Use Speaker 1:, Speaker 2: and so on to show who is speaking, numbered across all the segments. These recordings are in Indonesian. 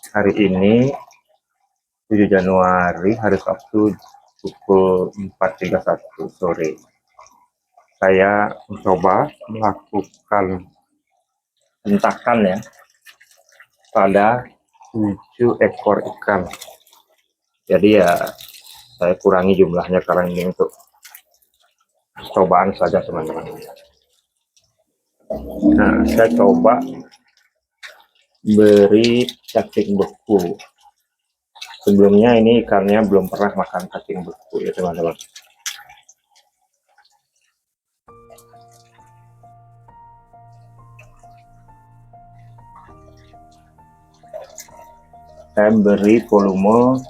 Speaker 1: Hari ini 7 Januari, hari Sabtu, pukul 4.31 sore. Saya mencoba melakukan hentakan ya pada 7 ekor ikan. Jadi ya saya kurangi jumlahnya karena ini untuk cobaan saja teman-teman. Nah, saya coba beri cacing beku. Sebelumnya ini ikannya belum pernah makan cacing beku ya teman-teman. Saya beri volume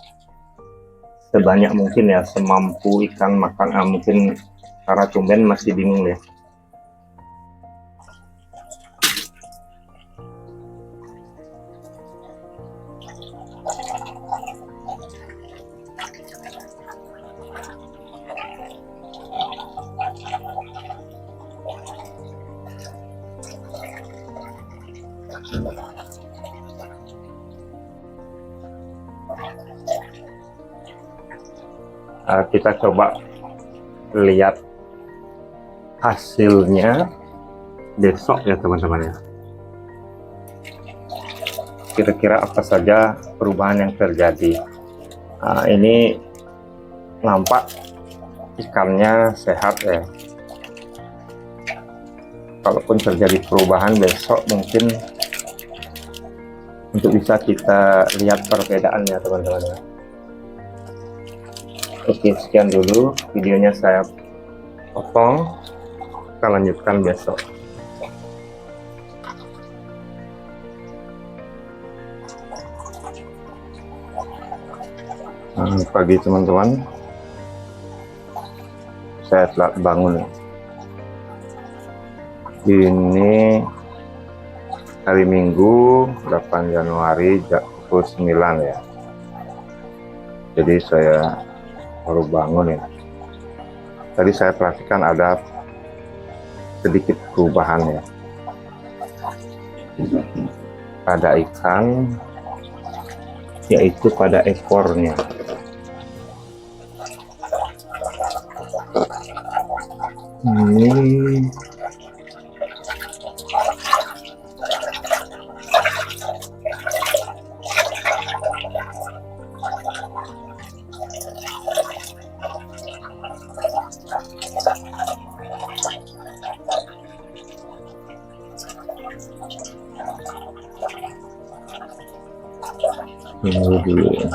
Speaker 1: sebanyak mungkin ya, semampu ikan makan. Mungkin karena tumben masih bingung ya. Kita coba lihat hasilnya besok ya teman-teman ya. Kira-kira apa saja perubahan yang terjadi. Ini nampak ikannya sehat ya. Kalaupun terjadi perubahan besok, mungkin untuk bisa kita lihat perbedaannya teman-teman ya. Oke, sekian dulu videonya, saya potong, kita lanjutkan besok. Pagi teman-teman, saya telah bangun. Ini hari Minggu 8 Januari pukul 9 ya. Jadi saya baru bangun ya. Tadi saya perhatikan ada sedikit perubahan ya pada ikan, yaitu pada ekornya. Ini dulu ya.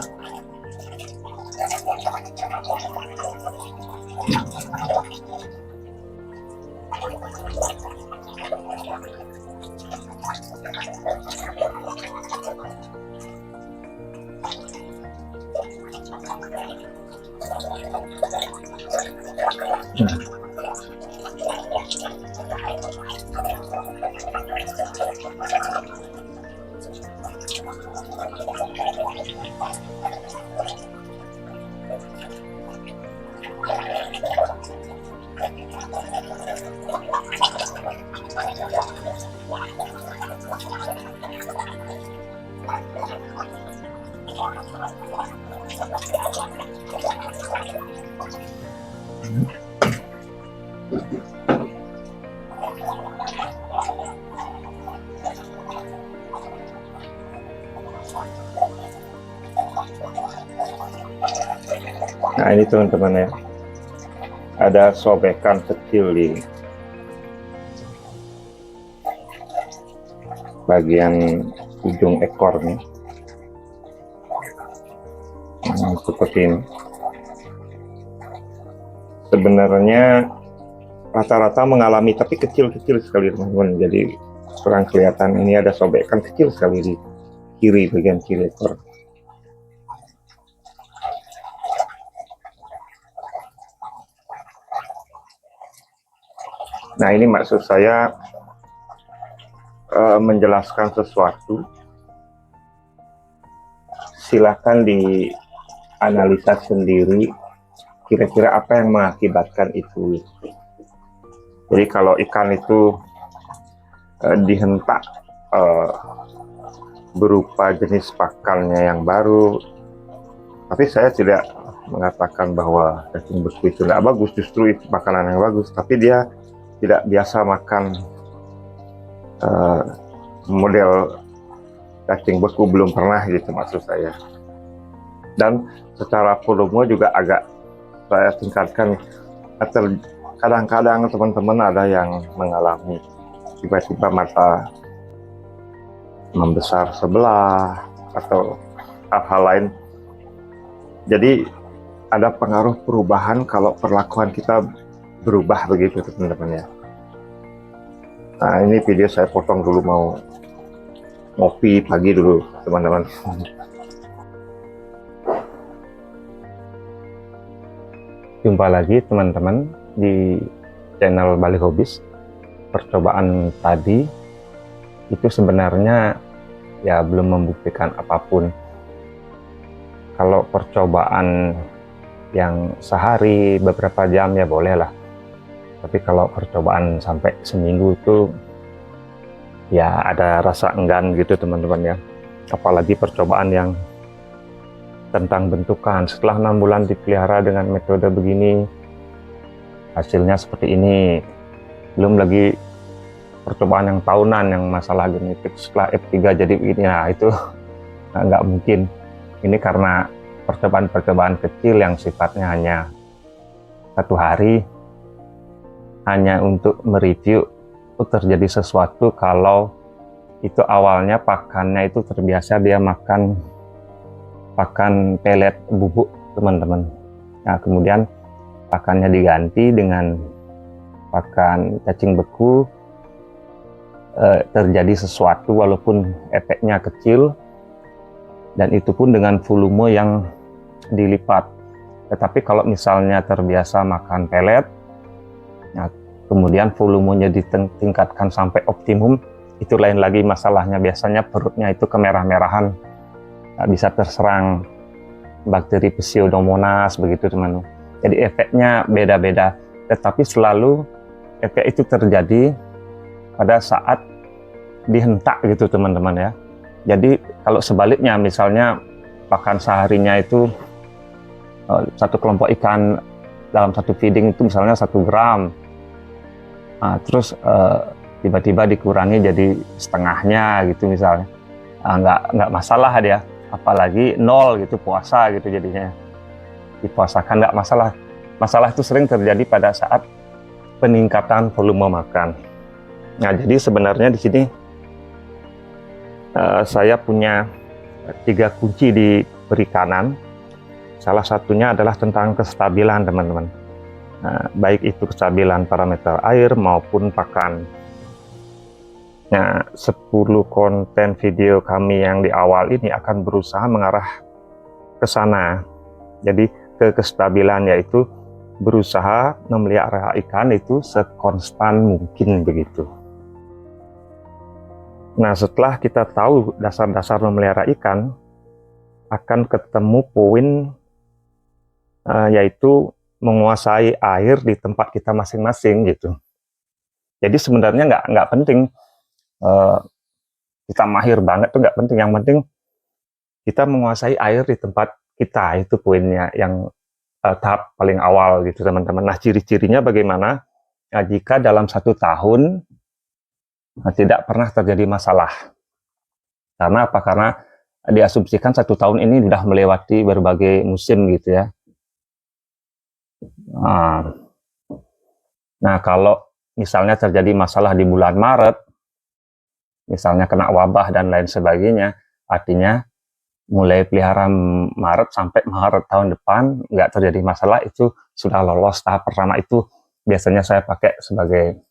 Speaker 1: Nah ini teman-teman ya, ada sobekan kecil di bagian ujung ekornya. Seperti ini. Sebenarnya rata-rata mengalami, tapi kecil-kecil sekali teman-teman, jadi kurang kelihatan. Ini ada sobekan kecil sekali di kiri, bagian kiri ekor. Nah ini maksud saya menjelaskan sesuatu, silahkan dianalisa sendiri kira-kira apa yang mengakibatkan itu. Jadi kalau ikan itu dihentak berupa jenis pakannya yang baru. Tapi saya tidak mengatakan bahwa cacing beku itu tidak bagus, justru itu makanan yang bagus. Tapi dia tidak biasa makan model cacing beku, belum pernah gitu maksud saya. Dan secara volume juga agak saya tingkatkan. Kadang-kadang teman-teman ada yang mengalami tiba-tiba mata membesar sebelah atau hal-hal lain. Jadi ada pengaruh perubahan kalau perlakuan kita berubah begitu teman-teman ya. Nah ini video saya potong dulu, mau ngopi pagi dulu teman-teman. Jumpa lagi teman-teman di channel Bali Hobbies. Percobaan tadi itu sebenarnya ya belum membuktikan apapun. Kalau percobaan yang sehari beberapa jam ya boleh lah, tapi kalau percobaan sampai seminggu itu ya ada rasa enggan gitu teman-teman ya. Apalagi percobaan yang tentang bentukan, setelah 6 bulan dipelihara dengan metode begini hasilnya seperti ini. Belum lagi percobaan yang tahunan yang masalah genetik, setelah F3 jadi begini. Nah itu nggak mungkin. Ini karena percobaan-percobaan kecil yang sifatnya hanya 1 hari, hanya untuk mereview terjadi sesuatu. Kalau itu awalnya pakannya itu terbiasa dia makan pakan pelet bubuk teman-teman. Nah kemudian pakannya diganti dengan pakan cacing beku, terjadi sesuatu walaupun efeknya kecil, dan itu pun dengan volume yang dilipat. Tetapi kalau misalnya terbiasa makan pelet, nah, kemudian volumenya ditingkatkan sampai optimum, itu lain lagi masalahnya. Biasanya perutnya itu kemerah-merahan, bisa terserang bakteri Pseudomonas begitu teman. Jadi efeknya beda-beda, tetapi selalu efek itu terjadi pada saat dihentak gitu teman-teman ya. Jadi kalau sebaliknya, misalnya pakan seharinya itu satu kelompok ikan dalam satu feeding itu misalnya 1 gram, nah, terus tiba-tiba dikurangi jadi setengahnya gitu misalnya, nggak masalah dia. Apalagi 0 gitu puasa gitu, jadinya dipuasakan nggak masalah. Masalah itu sering terjadi pada saat peningkatan volume makan. Nah jadi sebenarnya di sini saya punya 3 kunci di perikanan. Salah satunya adalah tentang kestabilan teman-teman. Baik itu kestabilan parameter air maupun pakan. Nah, 10 konten video kami yang di awal ini akan berusaha mengarah ke sana. Jadi ke kestabilan, yaitu berusaha memelihara ikan itu sekonstan mungkin begitu. Nah, setelah kita tahu dasar-dasar memelihara ikan, akan ketemu poin yaitu menguasai air di tempat kita masing-masing gitu. Jadi sebenarnya nggak penting kita mahir banget, tuh nggak penting. Yang penting kita menguasai air di tempat kita, itu poinnya yang tahap paling awal gitu teman-teman. Nah ciri-cirinya bagaimana? Nah, jika dalam 1 tahun tidak pernah terjadi masalah. Karena apa? Karena diasumsikan 1 tahun ini sudah melewati berbagai musim gitu ya. Nah kalau misalnya terjadi masalah di bulan Maret, misalnya kena wabah dan lain sebagainya, artinya mulai pelihara Maret sampai Maret tahun depan nggak terjadi masalah, itu sudah lolos tahap pertama. Itu biasanya saya pakai sebagai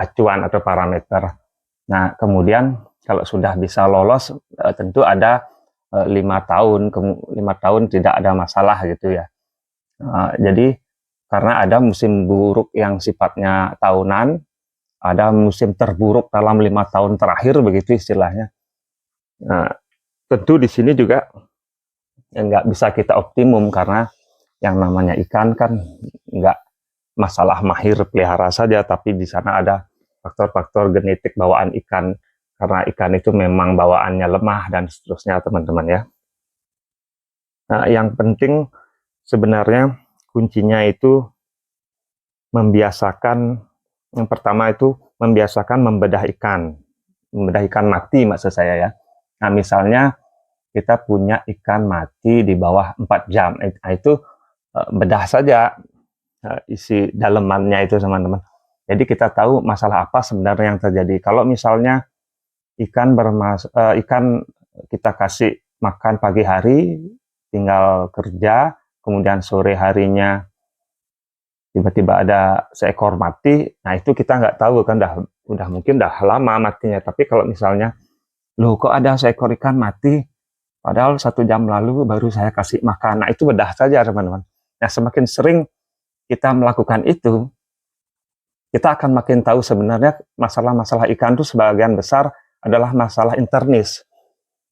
Speaker 1: acuan atau parameter. Nah kemudian kalau sudah bisa lolos, tentu ada 5 tahun, 5 tahun tidak ada masalah gitu ya. Jadi karena ada musim buruk yang sifatnya tahunan, ada musim terburuk dalam 5 tahun terakhir begitu istilahnya. Nah, tentu di sini juga nggak bisa kita optimum, karena yang namanya ikan kan nggak masalah mahir pelihara saja, tapi di sana ada faktor-faktor genetik bawaan ikan. karena ikan itu memang bawaannya lemah dan seterusnya teman-teman ya. Nah, yang penting sebenarnya kuncinya itu membiasakan, yang pertama itu membiasakan membedah ikan mati maksud saya ya. Nah, misalnya kita punya ikan mati di bawah 4 jam, nah, itu bedah saja isi dalemannya itu teman-teman. Jadi kita tahu masalah apa sebenarnya yang terjadi. Kalau misalnya ikan kita kasih makan pagi hari, tinggal kerja, kemudian sore harinya tiba-tiba ada seekor mati, nah itu kita nggak tahu kan, udah mungkin dah lama matinya. Tapi kalau misalnya, loh kok ada seekor ikan mati, padahal 1 jam lalu baru saya kasih makan, nah itu bedah saja teman-teman. Nah, semakin sering kita melakukan itu, kita akan makin tahu sebenarnya masalah-masalah ikan itu sebagian besar adalah masalah internis.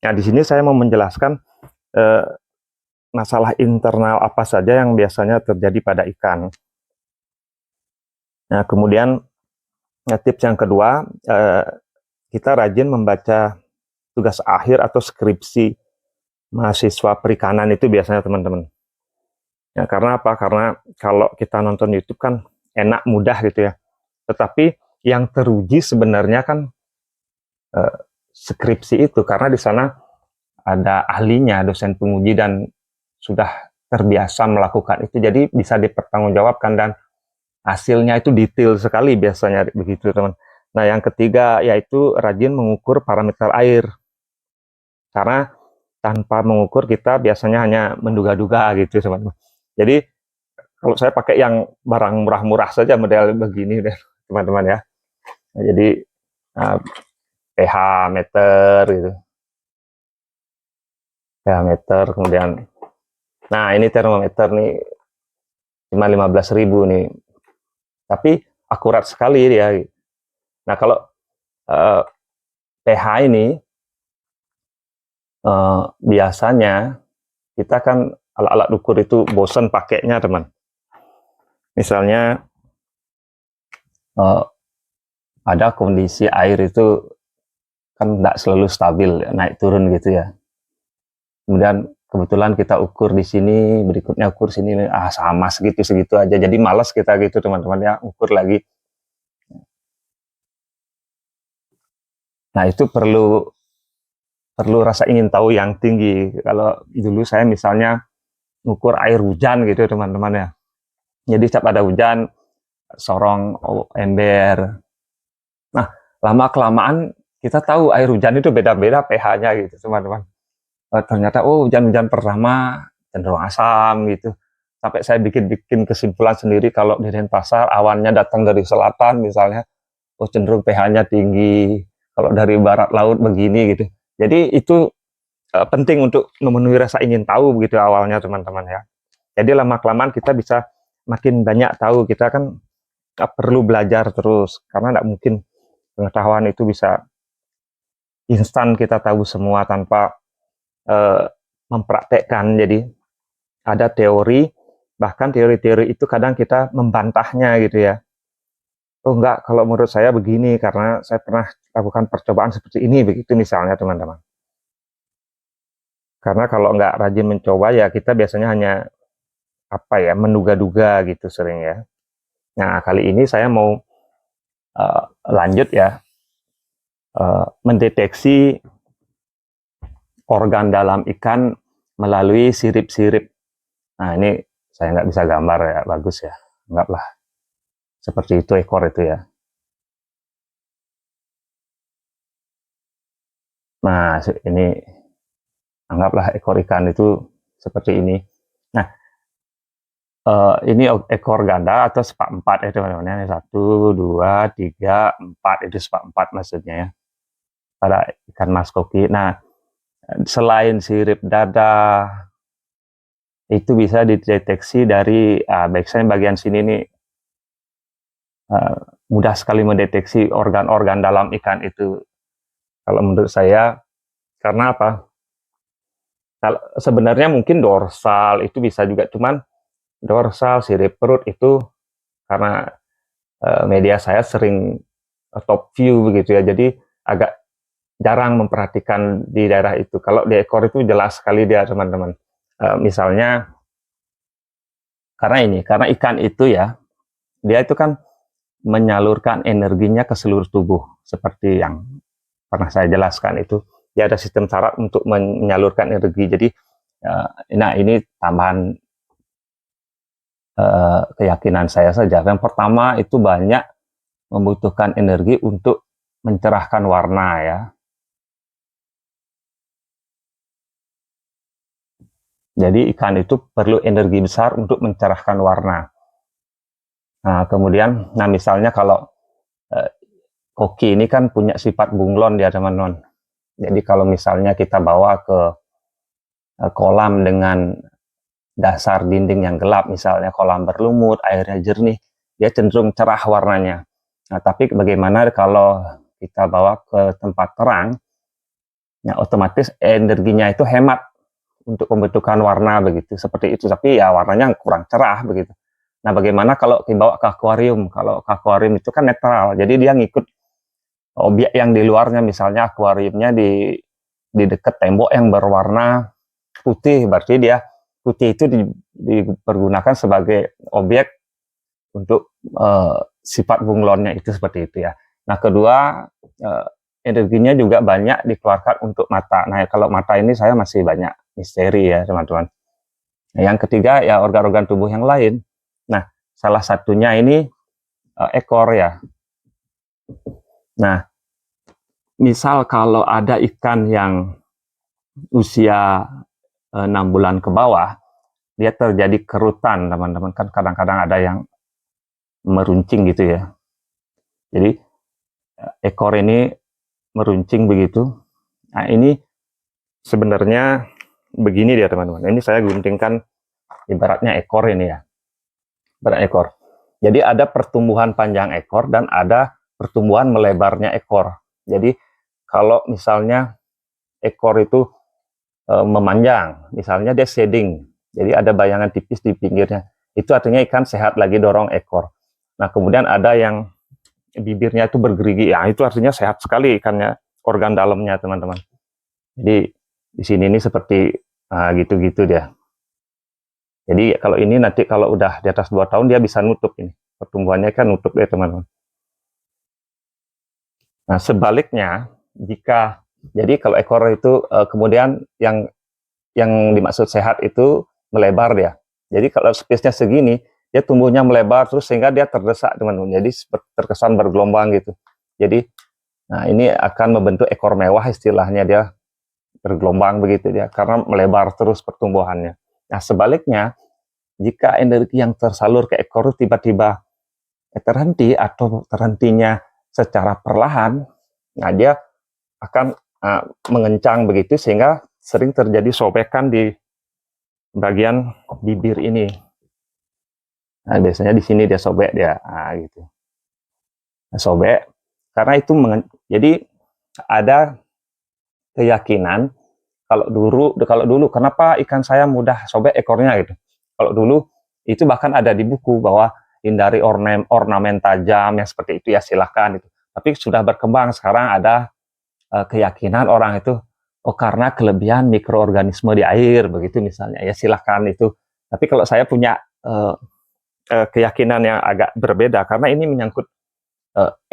Speaker 1: Nah, di sini saya mau menjelaskan masalah internal apa saja yang biasanya terjadi pada ikan. Nah, kemudian tips yang kedua, kita rajin membaca tugas akhir atau skripsi mahasiswa perikanan itu biasanya teman-teman. Ya, karena apa? Karena kalau kita nonton YouTube kan enak, mudah gitu ya. Tetapi yang teruji sebenarnya kan skripsi itu, karena di sana ada ahlinya, dosen penguji, dan sudah terbiasa melakukan itu, jadi bisa dipertanggungjawabkan dan hasilnya itu detail sekali biasanya begitu teman. Nah, yang ketiga yaitu rajin mengukur parameter air, karena tanpa mengukur kita biasanya hanya menduga-duga gitu teman-teman. Jadi kalau saya pakai yang barang murah-murah saja model begini deh teman-teman ya. Nah, jadi pH meter gitu, pH meter, kemudian nah ini termometer nih cuma 15.000 nih, tapi akurat sekali dia. Nah, kalau pH ini biasanya kita kan alat-alat ukur itu bosan pakainya teman. Misalnya ada kondisi air itu kan tidak selalu stabil, naik turun gitu ya. Kemudian kebetulan kita ukur di sini, berikutnya ukur sini, sama segitu-segitu aja. Jadi malas kita gitu teman-teman ya, ukur lagi. Nah, itu perlu rasa ingin tahu yang tinggi. Kalau dulu saya misalnya ukur air hujan gitu teman-teman ya. Jadi setiap ada hujan, sorong ember. Nah, lama-kelamaan kita tahu air hujan itu beda-beda pH-nya gitu teman-teman. Ternyata hujan-hujan pertama cenderung asam gitu. Sampai saya bikin kesimpulan sendiri kalau di Denpasar awannya datang dari selatan misalnya, cenderung pH-nya tinggi. Kalau dari barat laut begini gitu. Jadi itu penting untuk memenuhi rasa ingin tahu begitu awalnya teman-teman ya. Jadi lama-kelamaan kita bisa makin banyak tahu, kita kan perlu belajar terus, karena tidak mungkin pengetahuan itu bisa instan kita tahu semua tanpa mempraktekkan. Jadi ada teori, bahkan teori-teori itu kadang kita membantahnya gitu ya. Oh enggak, kalau menurut saya begini karena saya pernah lakukan percobaan seperti ini, begitu misalnya teman-teman. Karena kalau nggak rajin mencoba ya kita biasanya hanya menduga-duga gitu sering ya. Nah, kali ini saya mau lanjut ya, mendeteksi organ dalam ikan melalui sirip-sirip. Nah, ini saya nggak bisa gambar ya, bagus ya, anggaplah seperti itu ekor itu ya. Nah, ini anggaplah ekor ikan itu seperti ini. Nah, ini ekor ganda atau sepak 4 ya teman-teman. 1, 2, 3, 4, itu sepak 4 maksudnya ya, pada ikan mas koki. Nah, selain sirip dada, itu bisa dideteksi dari bagian sini nih, mudah sekali mendeteksi organ-organ dalam ikan itu. Kalau menurut saya, karena apa? Kalau sebenarnya mungkin dorsal itu bisa juga, cuman dorsal, sirip perut itu karena media saya sering top view begitu ya, jadi agak jarang memperhatikan di daerah itu. Kalau di ekor itu jelas sekali dia, teman-teman. Misalnya karena ikan itu ya, dia itu kan menyalurkan energinya ke seluruh tubuh seperti yang pernah saya jelaskan itu. Dia ada sistem saraf untuk menyalurkan energi. Jadi nah ini tambahan keyakinan saya saja. Yang pertama itu banyak membutuhkan energi untuk mencerahkan warna ya. Jadi ikan itu perlu energi besar untuk mencerahkan warna. Nah, kemudian, misalnya kalau koki ini kan punya sifat bunglon ya teman-teman. Jadi kalau misalnya kita bawa ke kolam dengan dasar dinding yang gelap, misalnya kolam berlumut, airnya jernih, dia cenderung cerah warnanya. Nah, tapi bagaimana kalau kita bawa ke tempat terang, ya otomatis energinya itu hemat untuk pembentukan warna begitu, seperti itu. Tapi ya warnanya kurang cerah begitu. Nah, bagaimana kalau dibawa ke akuarium? Kalau ke akuarium itu kan netral, jadi dia ngikut objek yang di luarnya, misalnya akuariumnya di dekat tembok yang berwarna putih, berarti dia putih itu dipergunakan sebagai objek untuk sifat bunglonnya itu seperti itu ya. Nah, kedua, energinya juga banyak dikeluarkan untuk mata. Nah, kalau mata ini saya masih banyak misteri ya teman-teman. Nah, yang ketiga ya organ-organ tubuh yang lain. Nah, salah satunya ini ekor ya. Nah, misal kalau ada ikan yang usia 6 bulan ke bawah, dia terjadi kerutan, teman-teman. Kan kadang-kadang ada yang meruncing gitu ya. Jadi ekor ini meruncing begitu. Nah, ini sebenarnya begini dia, teman-teman. Ini saya guntingkan ibaratnya ekor ini ya. Ibarat ekor. Jadi ada pertumbuhan panjang ekor dan ada pertumbuhan melebarnya ekor. Jadi kalau misalnya ekor itu memanjang, misalnya dia shading, jadi ada bayangan tipis di pinggirnya, itu artinya ikan sehat lagi dorong ekor. Nah, kemudian ada yang bibirnya itu bergerigi, ya itu artinya sehat sekali ikannya, organ dalamnya teman-teman. Jadi di sini ini seperti gitu-gitu dia. Jadi kalau ini nanti kalau udah di atas 2 tahun dia bisa nutup ini, pertumbuhannya kan nutup ya teman-teman. Nah, sebaliknya jika jadi kalau ekor itu kemudian yang dimaksud sehat itu melebar dia. Jadi kalau spesiesnya segini, dia tumbuhnya melebar terus sehingga dia terdesak teman-teman. Jadi terkesan bergelombang gitu. Jadi nah ini akan membentuk ekor mewah istilahnya, dia bergelombang begitu dia karena melebar terus pertumbuhannya. Nah, sebaliknya jika energi yang tersalur ke ekor tiba-tiba terhenti atau terhentinya secara perlahan, nah dia akan mengencang begitu sehingga sering terjadi sobekan di bagian bibir ini. Nah, biasanya di sini dia sobek dia, gitu. Nah, sobek karena itu jadi ada keyakinan kalau dulu kenapa ikan saya mudah sobek ekornya gitu. Kalau dulu itu bahkan ada di buku bahwa hindari ornamen tajam yang seperti itu ya silahkan itu. Tapi sudah berkembang sekarang ada keyakinan orang itu karena kelebihan mikroorganisme di air begitu misalnya ya silahkan itu. Tapi kalau saya punya keyakinan yang agak berbeda karena ini menyangkut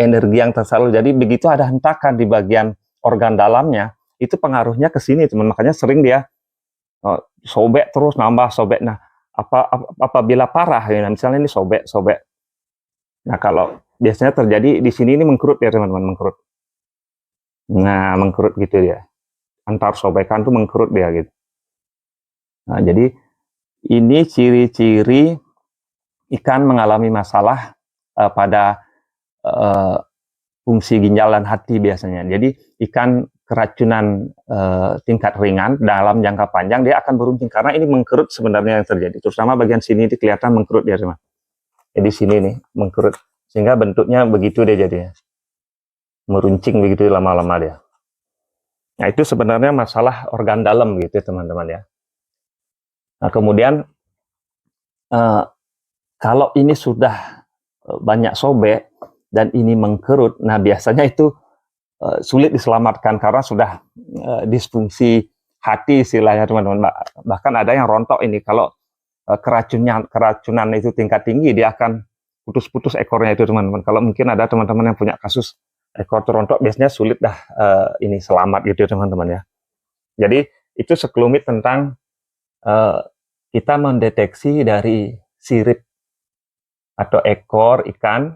Speaker 1: energi yang tersalur. Jadi begitu ada hentakan di bagian organ dalamnya, itu pengaruhnya ke sini, teman. Makanya sering dia sobek terus nambah sobek. Nah, apabila parah, ya, misalnya ini sobek. Nah, kalau biasanya terjadi di sini ini mengkerut ya teman-teman, mengkerut. Nah, mengkerut gitu ya. Antar sobekan tuh mengkerut dia gitu. Nah, jadi ini ciri-ciri ikan mengalami masalah pada fungsi ginjal dan hati biasanya. Jadi ikan keracunan tingkat ringan dalam jangka panjang dia akan beruncing karena ini mengkerut sebenarnya yang terjadi. Terutama bagian sini ini kelihatan mengkerut ya teman. Jadi sini nih mengkerut sehingga bentuknya begitu dia jadinya. Meruncing begitu lama-lama dia. Nah, itu sebenarnya masalah organ dalam gitu teman-teman ya. Nah, kemudian kalau ini sudah banyak sobek dan ini mengkerut, nah biasanya itu sulit diselamatkan karena sudah disfungsi hati istilahnya teman-teman. Bahkan ada yang rontok ini kalau keracunan itu tingkat tinggi, dia akan putus-putus ekornya itu teman-teman. Kalau mungkin ada teman-teman yang punya kasus ekor terontok, biasanya sulit dah ini selamat gitu teman-teman ya. Jadi itu sekelumit tentang kita mendeteksi dari sirip atau ekor ikan,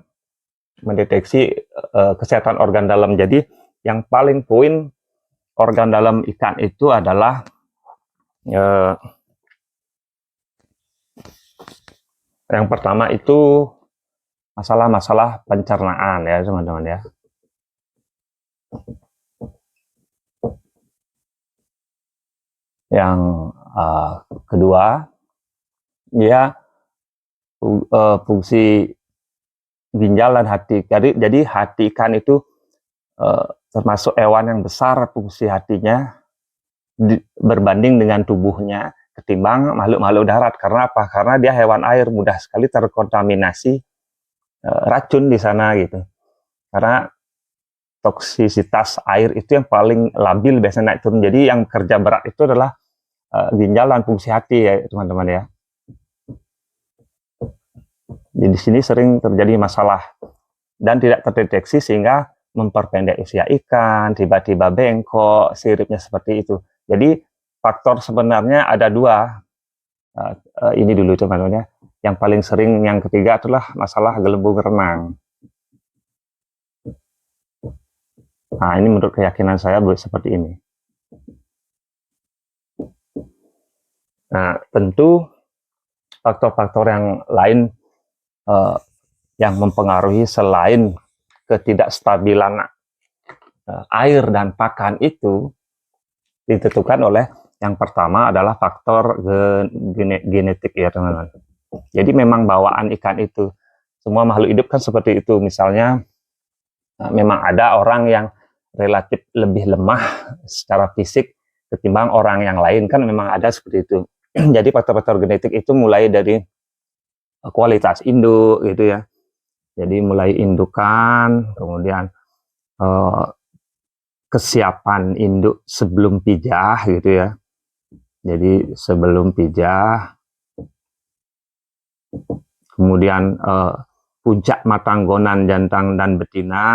Speaker 1: mendeteksi kesehatan organ dalam. Jadi yang paling poin organ dalam ikan itu adalah yang pertama itu masalah-masalah pencernaan ya teman-teman ya. Yang kedua, ya fungsi ginjal dan hati. Jadi hati ikan itu termasuk hewan yang besar fungsi hatinya berbanding dengan tubuhnya ketimbang makhluk-makhluk darat. Karena apa? Karena dia hewan air, mudah sekali terkontaminasi racun di sana gitu. Karena toksisitas air itu yang paling labil biasanya naik turun. Jadi yang kerja berat itu adalah ginjal dan fungsi hati ya teman-teman ya. Jadi di sini sering terjadi masalah dan tidak terdeteksi sehingga memperpendek usia ikan, tiba-tiba bengkok, siripnya seperti itu. Jadi faktor sebenarnya ada dua. Ini dulu teman-teman ya. Yang paling sering yang ketiga adalah masalah gelembung renang. Nah, ini menurut keyakinan saya seperti ini. Nah, tentu faktor-faktor yang lain yang mempengaruhi selain ketidakstabilan air dan pakan itu ditentukan oleh yang pertama adalah faktor genetik ya teman-teman. Jadi memang bawaan ikan itu, semua makhluk hidup kan seperti itu. Misalnya memang ada orang yang relatif lebih lemah secara fisik ketimbang orang yang lain, kan memang ada seperti itu. Jadi faktor-faktor genetik itu mulai dari kualitas induk gitu ya. Jadi mulai indukan, kemudian kesiapan induk sebelum pijah gitu ya. Jadi sebelum pijah, kemudian puncak matanggonan jantan dan betina.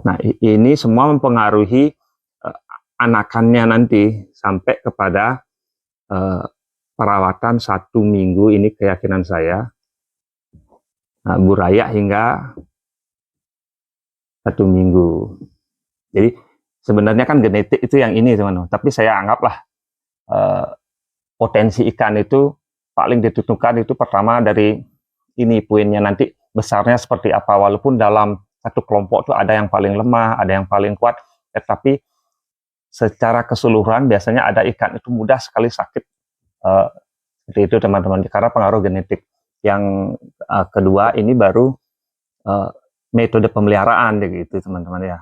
Speaker 1: Nah, ini semua mempengaruhi anakannya nanti sampai kepada perawatan 1 minggu, ini keyakinan saya. Nah, buraya hingga 1 minggu. Jadi sebenarnya kan genetik itu yang ini teman-teman. Tapi saya anggaplah potensi ikan itu paling ditentukan itu pertama dari ini poinnya nanti besarnya seperti apa. Walaupun dalam satu kelompok itu ada yang paling lemah, ada yang paling kuat, tetapi secara keseluruhan biasanya ada ikan itu mudah sekali sakit. Seperti itu teman-teman, karena pengaruh genetik. Yang kedua ini baru metode pemeliharaan gitu teman-teman ya.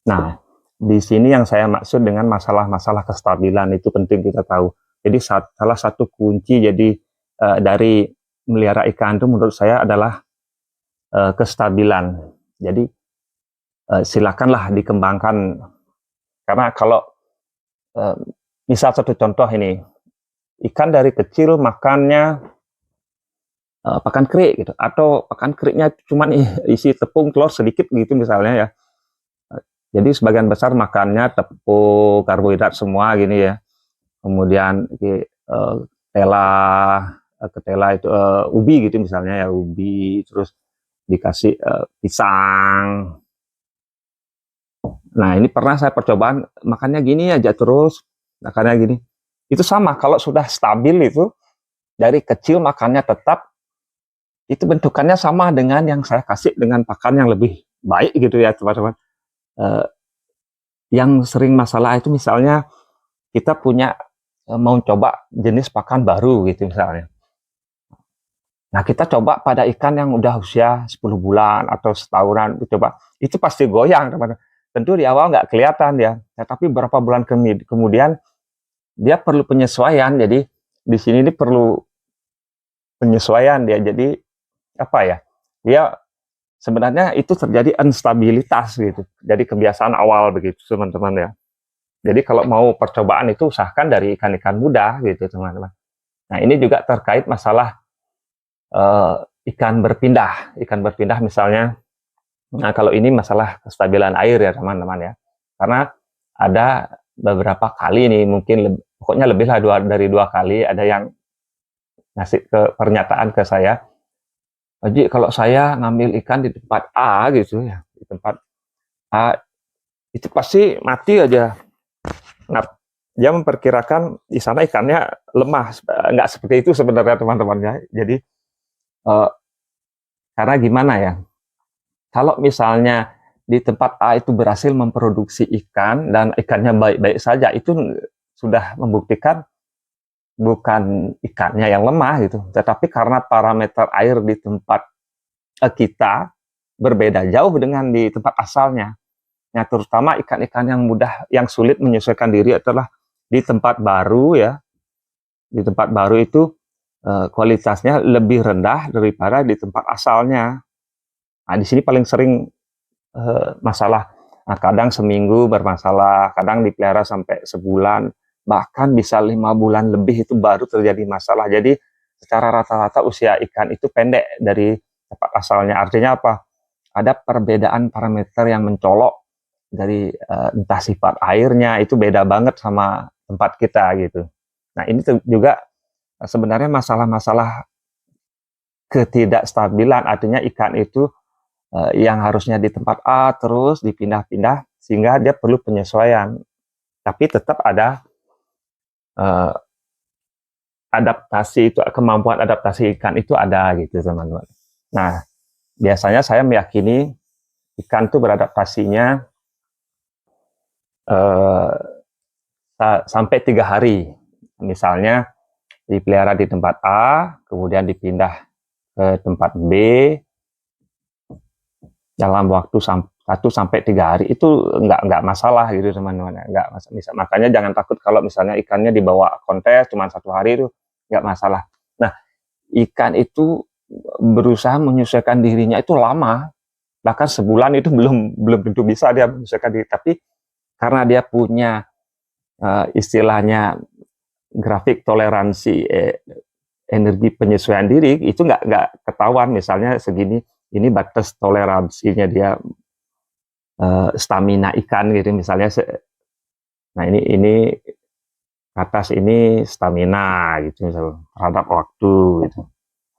Speaker 1: Nah, di sini yang saya maksud dengan masalah-masalah kestabilan itu penting kita tahu. Jadi salah satu kunci jadi dari melihara ikan itu menurut saya adalah kestabilan. Jadi silakanlah dikembangkan. Karena kalau misal satu contoh ini, ikan dari kecil makannya pakan kerik gitu, atau pakan keriknya cuma isi tepung telur sedikit gitu misalnya ya. Jadi sebagian besar makannya tepung, karbohidrat semua gini ya. Kemudian ketela itu ubi gitu misalnya ya, ubi, terus dikasih pisang. Nah, ini pernah saya percobaan makannya gini aja terus, makannya gini. Itu sama kalau sudah stabil itu dari kecil makannya tetap, itu bentukannya sama dengan yang saya kasih dengan pakan yang lebih baik gitu ya teman-teman. Yang sering masalah itu misalnya kita punya mau coba jenis pakan baru gitu misalnya. Nah, kita coba pada ikan yang udah usia 10 bulan atau setahunan, coba itu pasti goyang teman-teman. Tentu di awal nggak kelihatan ya, tetapi beberapa bulan kemudian dia perlu penyesuaian. Jadi di sini ini perlu penyesuaian dia. Jadi apa ya? Dia sebenarnya itu terjadi instabilitas gitu. Jadi kebiasaan awal begitu teman-teman ya. Jadi kalau mau percobaan itu usahakan dari ikan-ikan muda gitu teman-teman. Nah ini juga terkait masalah ikan berpindah. Ikan berpindah misalnya, nah kalau ini masalah kestabilan air ya teman-teman ya. Karena ada beberapa kali nih mungkin pokoknya lebih lah dari 2 kali ada yang ngasih pernyataan ke saya, Haji kalau saya ngambil ikan di tempat A gitu ya, di tempat A itu pasti mati aja. Nah, dia memperkirakan di sana ikannya lemah, nggak seperti itu sebenarnya teman-teman ya. Jadi karena gimana ya? Kalau misalnya di tempat A itu berhasil memproduksi ikan dan ikannya baik-baik saja, itu sudah membuktikan bukan ikannya yang lemah gitu, tetapi karena parameter air di tempat kita berbeda jauh dengan di tempat asalnya. Nah, terutama ikan-ikan yang mudah, yang sulit menyesuaikan diri adalah di tempat baru ya. Di tempat baru itu kualitasnya lebih rendah daripada di tempat asalnya. Nah, di sini paling sering masalah. Nah, kadang seminggu bermasalah, kadang dipelihara sampai sebulan, bahkan bisa 5 bulan lebih itu baru terjadi masalah. Jadi secara rata-rata usia ikan itu pendek dari tempat asalnya. Artinya apa? Ada perbedaan parameter yang mencolok dari entah sifat airnya itu beda banget sama tempat kita gitu. Nah ini juga sebenarnya masalah-masalah ketidakstabilan, artinya ikan itu yang harusnya di tempat A terus dipindah-pindah sehingga dia perlu penyesuaian. Tapi tetap ada uh, adaptasi itu, kemampuan adaptasi ikan itu ada gitu teman-teman. Nah biasanya saya meyakini ikan itu beradaptasinya uh, sampai 3 hari. Misalnya dipelihara di tempat A, kemudian dipindah ke tempat B dalam waktu 1 sampai 3 hari itu nggak masalah gitu teman-teman, nggak masalah. Makanya jangan takut kalau misalnya ikannya dibawa kontes cuma 1 hari itu nggak masalah. Nah ikan itu berusaha menyesuaikan dirinya itu lama, bahkan sebulan itu belum tentu bisa dia menyesuaikan diri. Tapi karena dia punya istilahnya grafik toleransi energi penyesuaian diri itu nggak ketahuan, misalnya segini, ini batas toleransinya dia stamina ikan gitu misalnya. Nah ini atas ini stamina gitu misalnya, terhadap waktu gitu.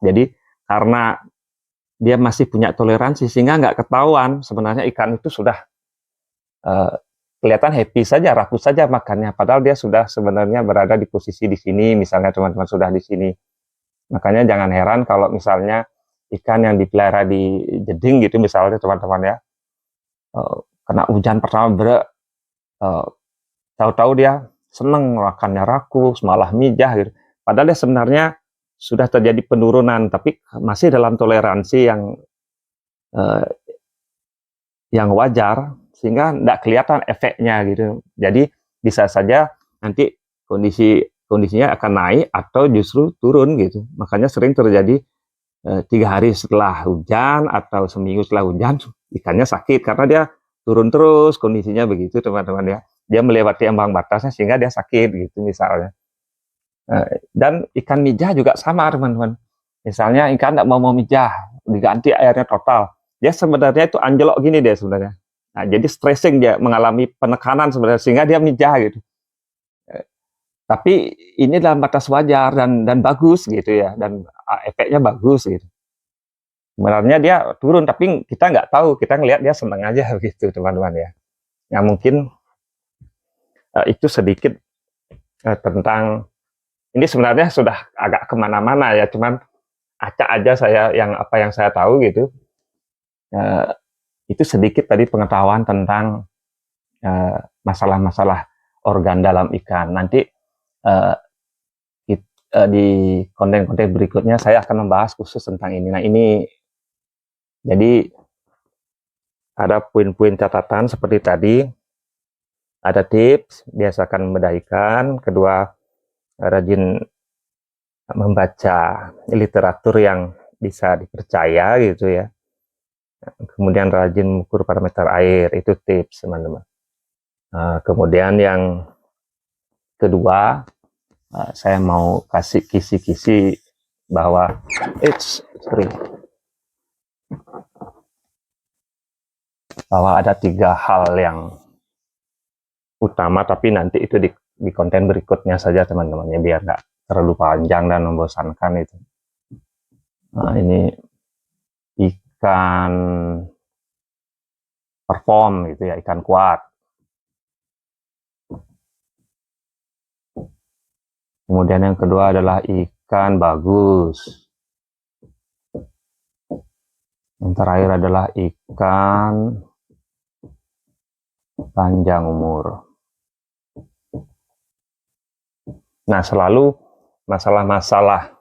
Speaker 1: Jadi karena dia masih punya toleransi sehingga nggak ketahuan sebenarnya ikan itu sudah kelihatan happy saja, rakus saja makannya, padahal dia sudah sebenarnya berada di posisi di sini, misalnya teman-teman sudah di sini. Makanya jangan heran kalau misalnya ikan yang dipelihara di jeding gitu misalnya teman-teman ya, kena hujan pertama tahu-tahu dia seneng makannya rakus, malah mijah gitu. Padahal dia sebenarnya sudah terjadi penurunan, tapi masih dalam toleransi eh, yang wajar sehingga tidak kelihatan efeknya gitu. Jadi bisa saja nanti kondisinya akan naik atau justru turun gitu. Makanya sering terjadi 3 hari setelah hujan atau seminggu setelah hujan ikannya sakit karena dia turun terus kondisinya begitu teman-teman ya. Dia melewati ambang batasnya sehingga dia sakit gitu misalnya. Dan ikan mijah juga sama teman-teman. Misalnya ikan tidak mau mijah, diganti airnya total. Dia sebenarnya itu anjlok gini deh sebenarnya. Nah, jadi stressing dia mengalami penekanan sebenarnya sehingga dia mijah gitu. Tapi ini dalam batas wajar dan bagus gitu ya, dan efeknya bagus gitu. Sebenarnya dia turun tapi kita nggak tahu, kita ngelihat dia senang aja gitu teman-teman ya. Yang mungkin itu sedikit tentang ini, sebenarnya sudah agak kemana-mana ya, cuman acak aja saya yang apa yang saya tahu gitu. Itu sedikit tadi pengetahuan tentang masalah-masalah organ dalam ikan. Nanti di konten-konten berikutnya saya akan membahas khusus tentang ini. Nah ini jadi ada poin-poin catatan seperti tadi. Ada tips, biasakan membedah ikan. Kedua, rajin membaca literatur yang bisa dipercaya gitu ya. Kemudian rajin mengukur parameter air, itu tips teman-teman. Kemudian yang kedua, saya mau kasih kisi-kisi bahwa bahwa ada 3 hal yang utama, tapi nanti itu di konten berikutnya saja teman-teman ya, biar nggak terlalu panjang dan membosankan itu. Nah, ini ikan perform gitu ya, ikan kuat. Kemudian yang kedua adalah ikan bagus. Yang terakhir adalah ikan panjang umur. Nah, selalu masalah-masalah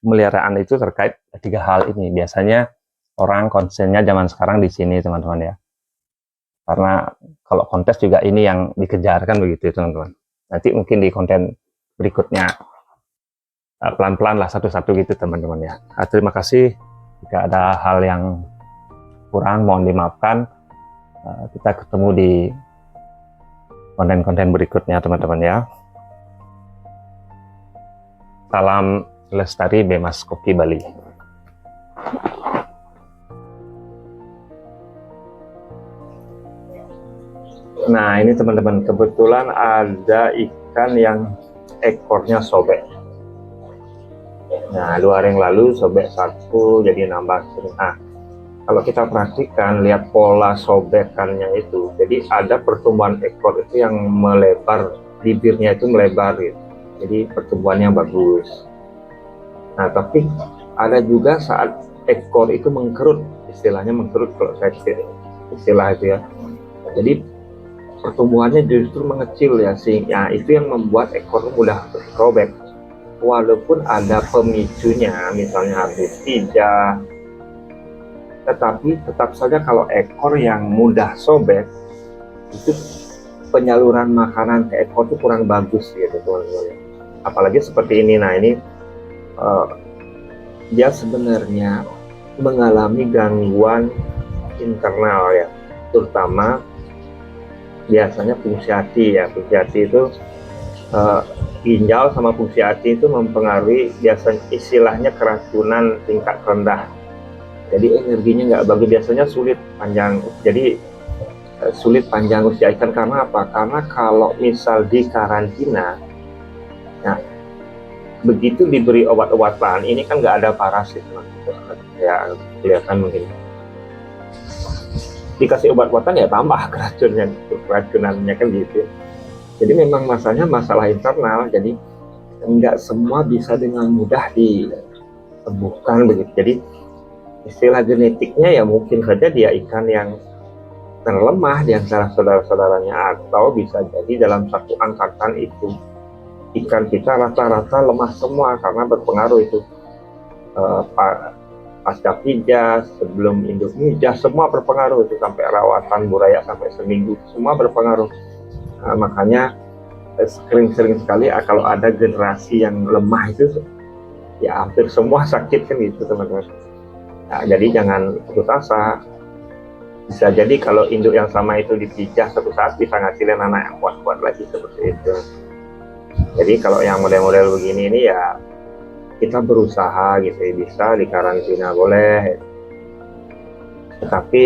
Speaker 1: pemeliharaan itu terkait 3 hal ini. Biasanya orang konsennya zaman sekarang di sini teman-teman ya. Karena kalau kontes juga ini yang dikejarkan begitu teman-teman. Nanti mungkin di konten berikutnya pelan-pelan lah satu-satu gitu teman-teman ya. Terima kasih. Jika ada hal yang kurang mohon dimaafkan. Kita ketemu di konten-konten berikutnya teman-teman ya. Salam Lestari Bemas Koki Bali. Nah, ini teman-teman, kebetulan ada ikan yang ekornya sobek. Nah, 2 hari yang lalu sobek 1, jadi nambah. Nah, kalau kita perhatikan, lihat pola sobekannya itu, jadi ada pertumbuhan ekor itu yang melebar, bibirnya itu melebar gitu. Jadi pertumbuhannya bagus. Nah, tapi ada juga saat ekor itu mengkerut, istilahnya mengkerut kalau saya istilah itu ya. Jadi pertumbuhannya justru mengecil ya, sehingga itu yang membuat ekor mudah robek. Walaupun ada pemicunya, misalnya habis pijat, tetapi tetap saja kalau ekor yang mudah sobek, itu penyaluran makanan ke ekor itu kurang bagus gitu teman-teman. Apalagi seperti ini. Nah, ini dia sebenarnya mengalami gangguan internal ya, terutama biasanya fungsi hati ya. Fungsi hati itu ginjal sama fungsi hati itu mempengaruhi biasanya, istilahnya keracunan tingkat rendah. Jadi energinya nggak bagus, biasanya sulit panjang. Jadi sulit panjang usia ikan karena apa? Karena kalau misal di karantina, nah begitu diberi obat-obatan, ini kan nggak ada parasit ya, kelihatan mungkin. Dikasih obat-obatan ya tambah keracunannya kan gitu. Jadi memang masalah internal, jadi nggak semua bisa dengan mudah disembuhkan begitu. Jadi istilah genetiknya ya mungkin saja dia ikan yang terlemah di antara saudara-saudaranya, atau bisa jadi dalam satu angkatan itu ikan kita rata-rata lemah semua karena berpengaruh itu pasca pijat, sebelum induk mijah, semua berpengaruh itu, sampai rawatan buraya sampai seminggu, semua berpengaruh. Makanya sering sekali kalau ada generasi yang lemah itu ya hampir semua sakit kan gitu teman-teman. Nah, jadi jangan putus asa. Bisa jadi kalau induk yang sama itu dipijah, satu saat bisa ngasilin anak yang kuat-kuat lagi seperti itu. Jadi kalau yang model-model begini ini ya kita berusaha gitu ya, bisa di karantina boleh, tetapi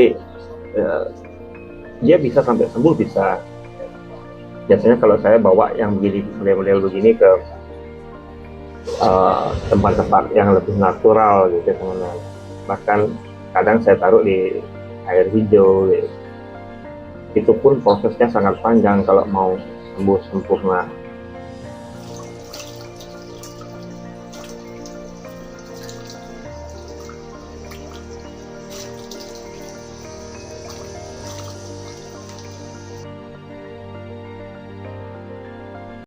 Speaker 1: dia bisa sampai sembuh bisa. Biasanya kalau saya bawa yang begini, model-model begini ke tempat-tempat yang lebih natural gitu teman-teman. Bahkan kadang saya taruh di air hijau gitu. Itu pun prosesnya sangat panjang kalau mau sembuh sempurna.